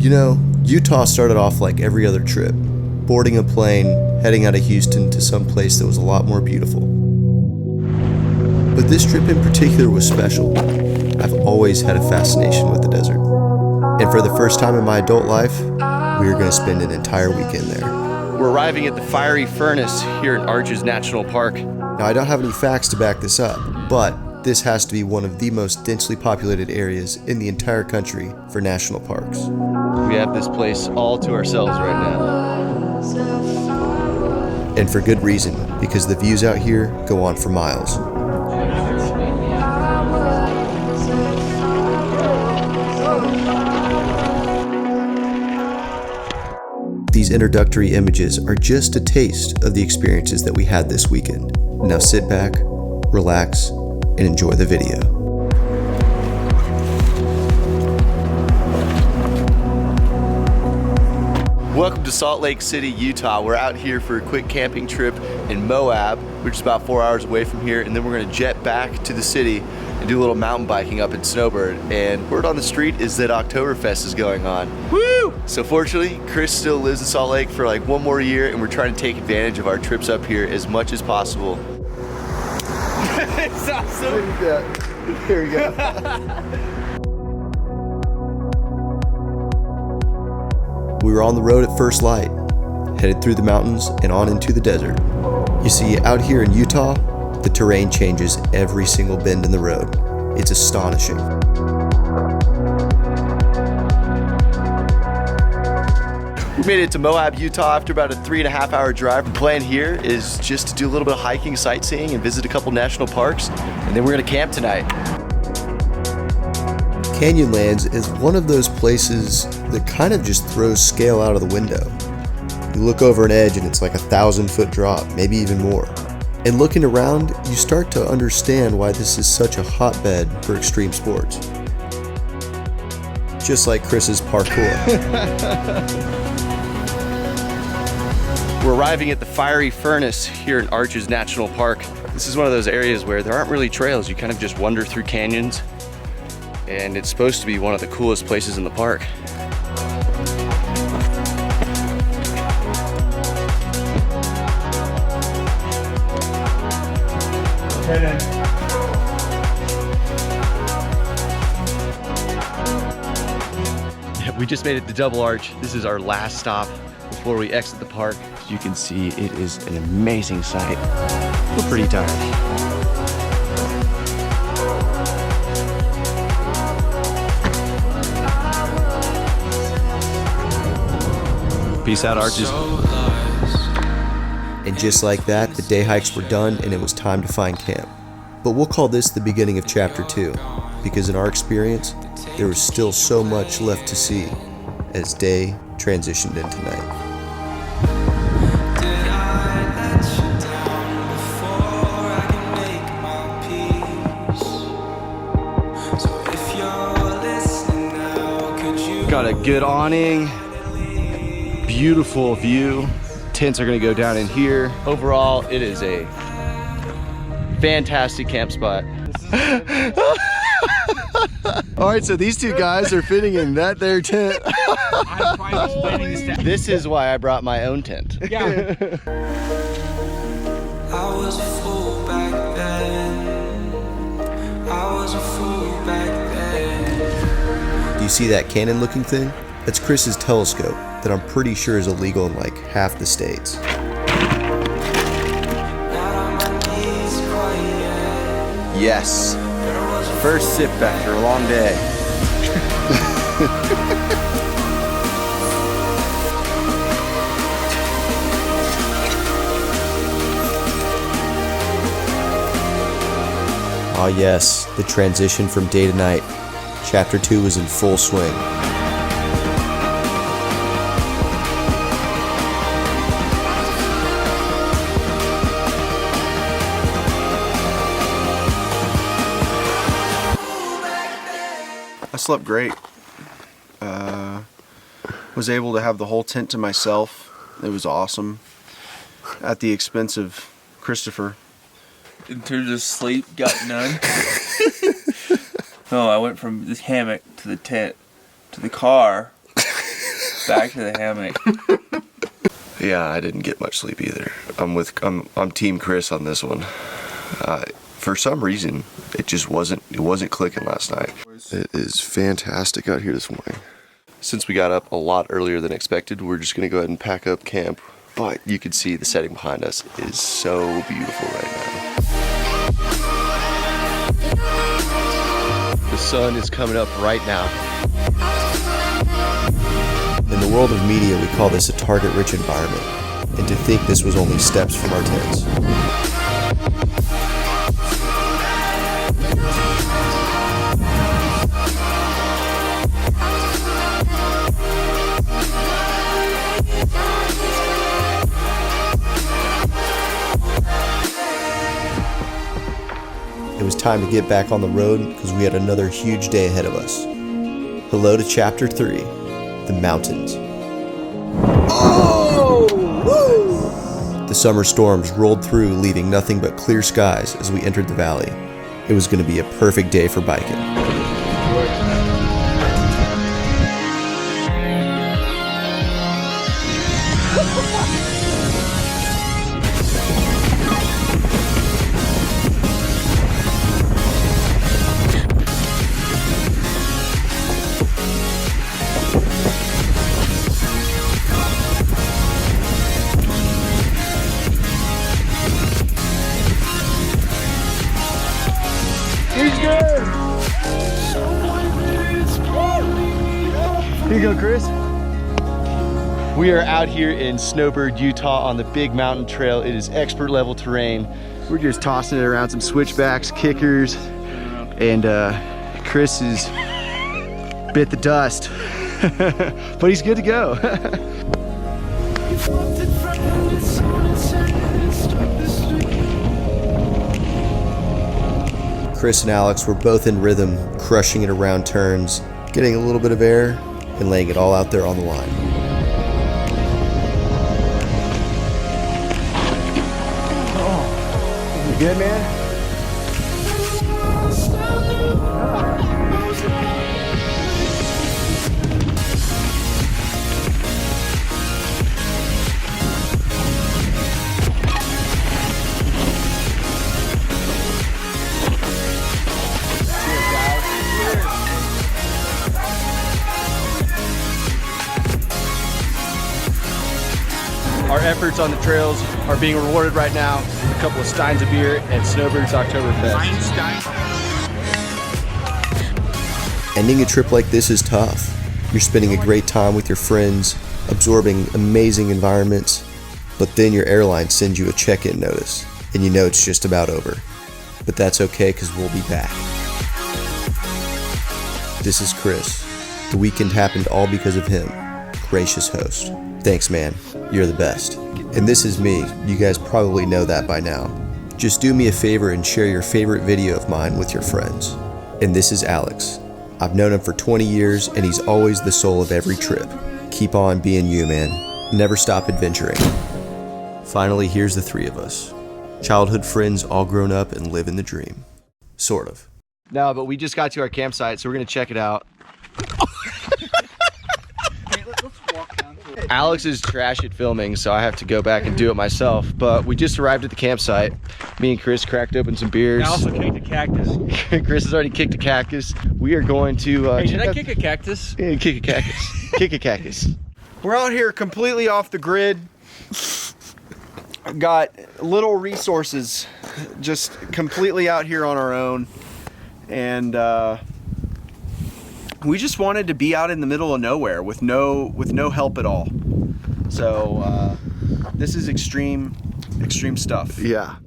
You know, Utah started off like every other trip, boarding a plane, heading out of Houston to some place that was a lot more beautiful. But this trip in particular was special. I've always had a fascination with the desert. And for the first time in my adult life, we are going to spend an entire weekend there. We're arriving at the Fiery Furnace here at Arches National Park. Now, I don't have any facts to back this up, but this has to be one of the most densely populated areas in the entire country for national parks. We have this place all to ourselves right now. And for good reason, because the views out here go on for miles. These introductory images are just a taste of the experiences that we had this weekend. Now sit back, relax, and enjoy the video. Welcome to Salt Lake City, Utah. We're out here for a quick camping trip in Moab, which is about 4 hours away from here, and then we're gonna jet back to the city and do a little mountain biking up in Snowbird. And word on the street is that Oktoberfest is going on. Woo! So fortunately, Chris still lives in Salt Lake for like one more year, and we're trying to take advantage of our trips up here as much as possible. It's awesome. Here we go. We were on the road at first light, headed through the mountains and on into the desert. You see, out here in Utah, the terrain changes every single bend in the road. It's astonishing. We made it to Moab, Utah after about a 3.5 hour drive. The plan here is just to do a little bit of hiking, sightseeing, and visit a couple national parks, and then we're gonna camp tonight. Canyonlands is one of those places that kind of just throws scale out of the window. You look over an edge and it's like 1,000-foot drop, maybe even more. And looking around, you start to understand why this is such a hotbed for extreme sports. Just like Chris's parkour. We're arriving at the Fiery Furnace here in Arches National Park. This is one of those areas where there aren't really trails. You kind of just wander through canyons, and it's supposed to be one of the coolest places in the park. We just made it to Double Arch. This is our last stop before we exit the park. As you can see, it is an amazing sight. We're pretty tired. Peace out, Arches. And just like that, the day hikes were done and it was time to find camp. But we'll call this the beginning of chapter 2, because in our experience, there was still so much left to see as day transitioned into night. Got a good awning, beautiful view. Tents are gonna go down in here. Overall, it is a fantastic camp spot. All right, so these two guys are fitting in that there tent. I'm trying to explain this to This is why I brought my own tent. Yeah. I was a fool back then. I was a fool back then. Do you see that cannon looking thing? That's Chris's telescope that I'm pretty sure is illegal in like half the states. Yes. First sip after a long day. Ah yes, the transition from day to night. Chapter 2 is in full swing. I slept great. Was able to have the whole tent to myself. It was awesome. At the expense of Christopher. In terms of sleep, got none. No, I went from this hammock to the tent to the car Back to the hammock. Yeah, I didn't get much sleep either. I'm Team Chris on this one. For some reason, it wasn't clicking last night. It is fantastic out here this morning. Since we got up a lot earlier than expected, we're just gonna go ahead and pack up camp. But you can see the setting behind us is so beautiful right now. The sun is coming up right now. In the world of media, we call this a target-rich environment, and to think this was only steps from our tents. It was time to get back on the road because we had another huge day ahead of us. Hello to Chapter 3, the mountains. Oh! Woo! The summer storms rolled through, leaving nothing but clear skies as we entered the valley. It was going to be a perfect day for biking. Here you go, Chris. We are out here in Snowbird, Utah on the big mountain trail. It is expert level terrain. We're just tossing it around some switchbacks, kickers, and Chris is bit the dust, but he's good to go. Chris and Alex were both in rhythm, crushing it around turns, getting a little bit of air, and laying it all out there on the line. Oh, you good, man? Our efforts on the trails are being rewarded right now with a couple of steins of beer at Snowbird's Oktoberfest. Ending a trip like this is tough. You're spending a great time with your friends, absorbing amazing environments, but then your airline sends you a check-in notice, and you know it's just about over. But that's okay, because we'll be back. This is Chris. The weekend happened all because of him. Gracious host. Thanks, man. You're the best. And this is me. You guys probably know that by now. Just do me a favor and share your favorite video of mine with your friends. And this is Alex. I've known him for 20 years, and he's always the soul of every trip. Keep on being you, man. Never stop adventuring. Finally, here's the three of us. Childhood friends all grown up and living the dream. Sort of. No, but we just got to our campsite, so we're going to check it out. Alex is trash at filming, so I have to go back and do it myself. But we just arrived at the campsite. Me and Chris cracked open some beers. I also kicked a cactus. Chris has already kicked a cactus. We are going to... hey, did I kick a cactus? Yeah, kick a cactus. Kick a cactus. We're out here completely off the grid. Got little resources, just completely out here on our own. And we just wanted to be out in the middle of nowhere with no help at all. So this is extreme stuff. Yeah.